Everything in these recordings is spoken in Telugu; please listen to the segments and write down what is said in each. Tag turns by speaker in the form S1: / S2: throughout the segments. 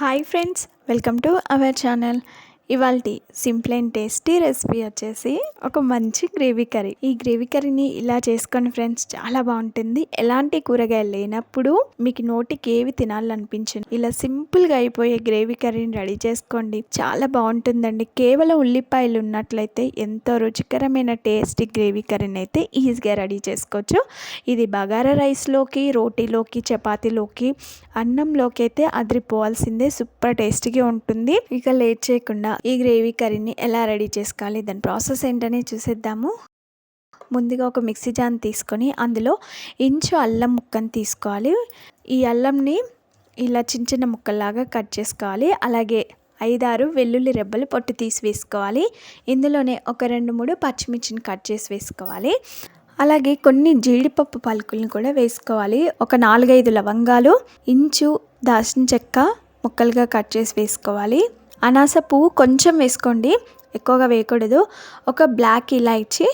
S1: Hi friends, welcome to our channel. ఇవాల్టి సింపుల్ అండ్ టేస్టీ రెసిపీ వచ్చేసి ఒక మంచి గ్రేవీ కర్రీ. ఈ గ్రేవీ కర్రీని ఇలా చేసుకోండి ఫ్రెండ్స్, చాలా బాగుంటుంది. ఎలాంటి కూరగాయలు లేనప్పుడు మీకు నోటికి ఏవి తినాలనిపించింది ఇలా సింపుల్గా అయిపోయే గ్రేవీ కర్రీని రెడీ చేసుకోండి. చాలా బాగుంటుందండి. కేవలం ఉల్లిపాయలు ఉన్నట్లయితే ఎంతో రుచికరమైన టేస్టీ గ్రేవీ కర్రీని అయితే ఈజీగా రెడీ చేసుకోవచ్చు. ఇది బగారా రైస్లోకి, రోటీలోకి, చపాతీలోకి, అన్నంలోకి అయితే అదిరిపోవాల్సిందే. సూపర్ టేస్టీగా ఉంటుంది. ఇక లేట్ చేయకుండా ఈ గ్రేవీ కర్రీని ఎలా రెడీ చేసుకోవాలి, దాని ప్రాసెస్ ఏంటనే చూసేద్దాము. ముందుగా ఒక మిక్సీ జార్ తీసుకొని అందులో ఇంచు అల్లం ముక్కను తీసుకోవాలి. ఈ అల్లంని ఇలా చిన్న చిన్న ముక్కల్లాగా కట్ చేసుకోవాలి. అలాగే 5-6 వెల్లుల్లి రెబ్బలు పొట్టు తీసి వేసుకోవాలి. ఇందులోనే ఒక 2-3 పచ్చిమిర్చిని కట్ చేసి వేసుకోవాలి. అలాగే కొన్ని జీడిపప్పు పలుకులను కూడా వేసుకోవాలి. ఒక 4-5 లవంగాలు, ఇంచు దాల్చిన చెక్క ముక్కలుగా కట్ చేసి వేసుకోవాలి. అనాస పువ్వు కొంచెం వేసుకోండి, ఎక్కువగా వేయకూడదు. ఒక బ్లాక్ ఇలాచీ,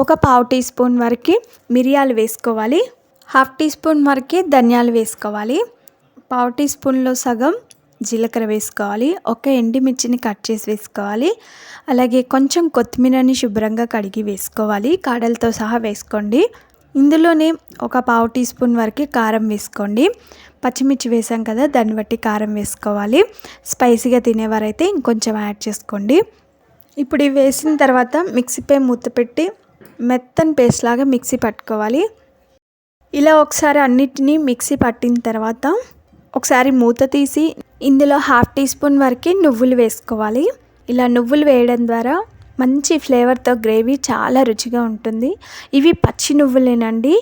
S1: ఒక 1/2 టీ స్పూన్ వరకు మిరియాలు వేసుకోవాలి. 1/2 టీ స్పూన్ వరకు ధనియాలు వేసుకోవాలి. 1/2 టీ స్పూన్లో సగం జీలకర్ర వేసుకోవాలి. ఒక ఎండుమిర్చిని కట్ చేసి వేసుకోవాలి. అలాగే కొంచెం కొత్తిమీరని శుభ్రంగా కడిగి వేసుకోవాలి. కాడలతో సహా వేసుకోండి. ఇందులోనే ఒక 1/2 టీ స్పూన్ వరకు కారం వేసుకోండి. పచ్చిమిర్చి వేసాం కదా, దాన్ని బట్టి కారం వేసుకోవాలి. స్పైసీగా తినేవారైతే ఇంకొంచెం యాడ్ చేసుకోండి. ఇప్పుడు ఇవి వేసిన తర్వాత మిక్సీపై మూత పెట్టి మెత్తని పేస్ట్ లాగా మిక్సీ పట్టుకోవాలి. ఇలా ఒకసారి అన్నిటినీ మిక్సీ పట్టిన తర్వాత ఒకసారి మూత తీసి ఇందులో 1/2 టీ స్పూన్ వరకు నువ్వులు వేసుకోవాలి. ఇలా నువ్వులు వేయడం ద్వారా మంచి ఫ్లేవర్తో గ్రేవీ చాలా రుచిగా ఉంటుంది. ఇవి పచ్చి నువ్వులేనండి.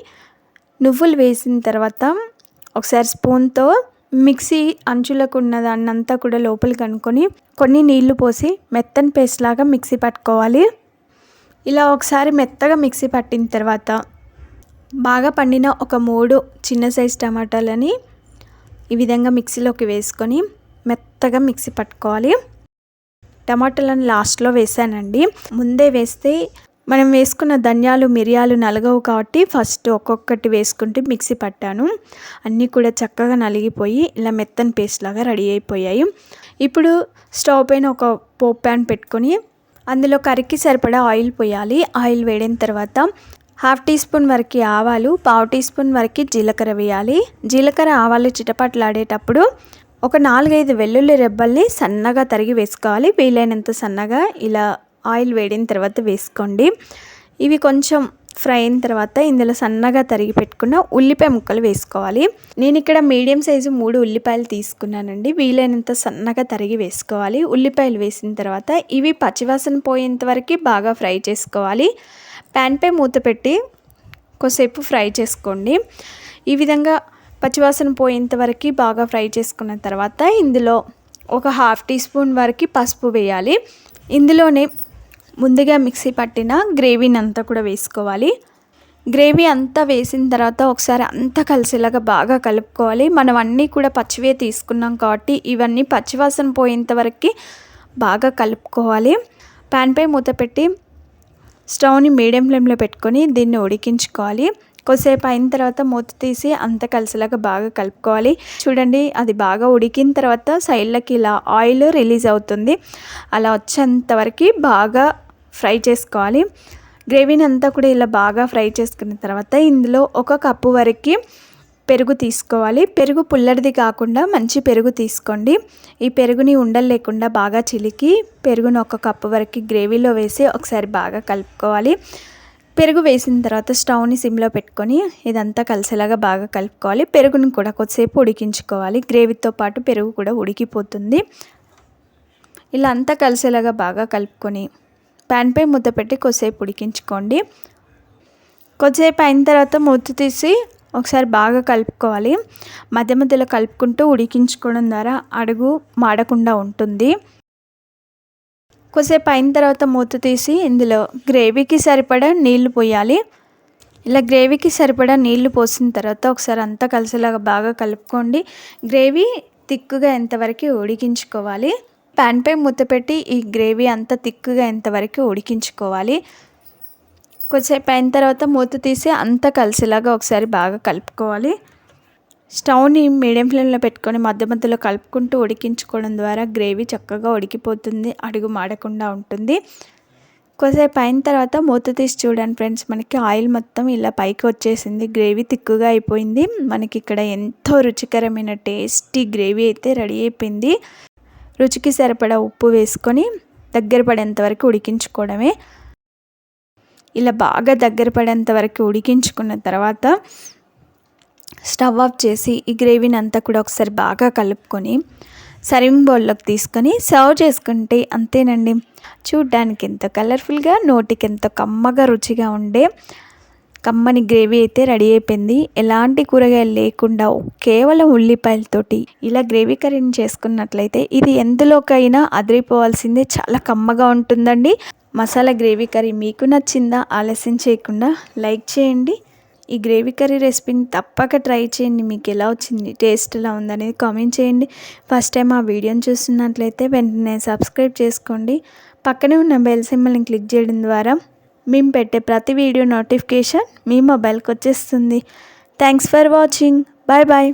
S1: నువ్వులు వేసిన తర్వాత ఒకసారి స్పూన్తో మిక్సీ అంచులకు ఉన్న దాన్ని అంతా కూడా లోపలికి అనుకొని కొన్ని నీళ్లు పోసి మెత్తని పేస్ట్ లాగా మిక్సీ పట్టుకోవాలి. ఇలా ఒకసారి మెత్తగా మిక్సీ పట్టిన తర్వాత బాగా పండిన ఒక 3 చిన్న సైజు టమాటాలని ఈ విధంగా మిక్సీలోకి వేసుకొని మెత్తగా మిక్సీ పట్టుకోవాలి. టమాటాలను లాస్ట్లో వేసానండి. ముందే వేస్తే మనం వేసుకున్న ధనియాలు, మిరియాలు నలగవు కాబట్టి ఫస్ట్ ఒక్కొక్కటి వేసుకుంటూ మిక్సీ పట్టాను. అన్నీ కూడా చక్కగా నలిగిపోయి ఇలా మెత్తని పేస్ట్ లాగా రెడీ అయిపోయాయి. ఇప్పుడు స్టవ్ పైన ఒక పోప్ ప్యాన్ పెట్టుకొని అందులో కర్రీకి సరిపడా ఆయిల్ పోయాలి. ఆయిల్ వేడిన తర్వాత 1/2 టీ స్పూన్ వరకు ఆవాలు, 1/2 టీ స్పూన్ వరకు జీలకర్ర వేయాలి. జీలకర్ర ఆవాలు చిటపట్లాడేటప్పుడు ఒక 4-5 వెల్లుల్లి రెబ్బల్ని సన్నగా తరిగి వేసుకోవాలి. వీలైనంత సన్నగా ఇలా ఆయిల్ వేడిన తర్వాత వేసుకోండి. ఇవి కొంచెం ఫ్రై అయిన తర్వాత ఇందులో సన్నగా తరిగి పెట్టుకున్న ఉల్లిపాయ ముక్కలు వేసుకోవాలి. నేను ఇక్కడ మీడియం సైజు 3 ఉల్లిపాయలు తీసుకున్నానండి. వీలైనంత సన్నగా తరిగి వేసుకోవాలి. ఉల్లిపాయలు వేసిన తర్వాత ఇవి పచ్చివాసన పోయేంత వరకు బాగా ఫ్రై చేసుకోవాలి. ప్యాన్పై మూత పెట్టి కొద్దిసేపు ఫ్రై చేసుకోండి. ఈ విధంగా పచ్చివాసన పోయేంత వరకు బాగా ఫ్రై చేసుకున్న తర్వాత ఇందులో ఒక 1/2 టీ స్పూన్ వరకు పసుపు వేయాలి. ఇందులోనే ముందుగా మిక్సీ పట్టిన గ్రేవీని అంతా కూడా వేసుకోవాలి. గ్రేవీ అంతా వేసిన తర్వాత ఒకసారి అంతా కలిసేలాగా బాగా కలుపుకోవాలి. మనం అన్నీ కూడా పచ్చివే తీసుకున్నాం కాబట్టి ఇవన్నీ పచ్చివాసన పోయేంత వరకు బాగా కలుపుకోవాలి. ప్యాన్పై మూత పెట్టి స్టవ్ని మీడియం ఫ్లేమ్లో పెట్టుకొని దీన్ని ఉడికించుకోవాలి. కొద్దిసేపు అయిన తర్వాత మూత తీసి అంత కలిసేలాగా బాగా కలుపుకోవాలి. చూడండి, అది బాగా ఉడికిన తర్వాత సైడ్లకి ఇలా ఆయిల్ రిలీజ్ అవుతుంది. అలా వచ్చేంత వరకు బాగా ఫ్రై చేసుకోవాలి. గ్రేవీని అంతా కూడా ఇలా బాగా ఫ్రై చేసుకున్న తర్వాత ఇందులో 1 కప్పు వరకు పెరుగు తీసుకోవాలి. పెరుగు పుల్లడిది కాకుండా మంచి పెరుగు తీసుకోండి. ఈ పెరుగుని ఉండలు లేకుండా బాగా చిలికి పెరుగును 1 కప్పు వరకు గ్రేవీలో వేసి ఒకసారి బాగా కలుపుకోవాలి. పెరుగు వేసిన తర్వాత స్టవ్ని సిమ్లో పెట్టుకొని ఇదంతా కలిసేలాగా బాగా కలుపుకోవాలి. పెరుగుని కూడా కొద్దిసేపు ఉడికించుకోవాలి. గ్రేవీతో పాటు పెరుగు కూడా ఉడికిపోతుంది. ఇలా అంతా కలిసేలాగా బాగా కలుపుకొని ప్యాన్పై మూత పెట్టి కొద్దిసేపు ఉడికించుకోండి. కొద్దిసేపు అయిన తర్వాత మూత తీసి ఒకసారి బాగా కలుపుకోవాలి. మధ్య మధ్యలో కలుపుకుంటూ ఉడికించుకోవడం ద్వారా అడుగు మాడకుండా ఉంటుంది. కొద్దిసేపు అయిన తర్వాత మూత తీసి ఇందులో గ్రేవీకి సరిపడా నీళ్లు పోయాలి. ఇలా గ్రేవీకి సరిపడా నీళ్లు పోసిన తర్వాత ఒకసారి అంతా కలిసేలాగా బాగా కలుపుకోండి. గ్రేవీ తిక్కుగా ఎంతవరకు ఉడికించుకోవాలి. ప్యాన్పై మూత పెట్టి ఈ గ్రేవీ అంతా తిక్కుగా ఎంతవరకు ఉడికించుకోవాలి. కొద్దిసేపు అయిన తర్వాత మూత తీసి అంతా కలిసేలాగా ఒకసారి బాగా కలుపుకోవాలి. స్టవ్ని మీడియం ఫ్లేమ్లో పెట్టుకొని మధ్య మధ్యలో కలుపుకుంటూ ఉడికించుకోవడం ద్వారా గ్రేవీ చక్కగా ఉడికిపోతుంది, అడుగు మాడకుండా ఉంటుంది. కొద్దిసేపు అయిన తర్వాత మూత తీసి చూడండి ఫ్రెండ్స్, మనకి ఆయిల్ మొత్తం ఇలా పైకి వచ్చేసింది, గ్రేవీ తిక్కుగా అయిపోయింది. మనకి ఇక్కడ ఎంతో రుచికరమైన టేస్టీ గ్రేవీ అయితే రెడీ అయిపోయింది. రుచికి సరిపడా ఉప్పు వేసుకొని దగ్గర పడేంత వరకు ఉడికించుకోవడమే. ఇలా బాగా దగ్గర పడేంత వరకు ఉడికించుకున్న తర్వాత స్టవ్ ఆఫ్ చేసి ఈ గ్రేవీని అంతా కూడా ఒకసారి బాగా కలుపుకొని సర్వింగ్ బౌల్లోకి తీసుకొని సర్వ్ చేసుకుంటే అంతేనండి. చూడ్డానికి ఎంతో కలర్ఫుల్గా, నోటికి ఎంతో కమ్మగా రుచిగా ఉండే కమ్మని గ్రేవీ అయితే రెడీ అయిపోయింది. ఎలాంటి కూరగాయలు లేకుండా కేవలం ఉల్లిపాయలతోటి ఇలా గ్రేవీ కర్రీని చేసుకున్నట్లయితే ఇది ఎందులోకైనా అదిరిపోవాల్సిందే, చాలా కమ్మగా ఉంటుందండి. మసాలా గ్రేవీ కర్రీ మీకు నచ్చిందా? ఆలస్యం చేయకుండా లైక్ చేయండి. ఈ గ్రేవీ కర్రీ రెసిపీని తప్పక ట్రై చేయండి. మీకు ఎలా వచ్చింది, టేస్ట్ ఎలా ఉందనేది కామెంట్ చేయండి. ఫస్ట్ టైం ఆ వీడియోని చూస్తున్నట్లయితే వెంటనే సబ్స్క్రైబ్ చేసుకోండి. పక్కనే ఉన్న బెల్ సింబల్ని క్లిక్ చేయడం ద్వారా మేము పెట్టే ప్రతి వీడియో నోటిఫికేషన్ మీ మొబైల్కి వచ్చేస్తుంది. Thanks for watching. Bye bye.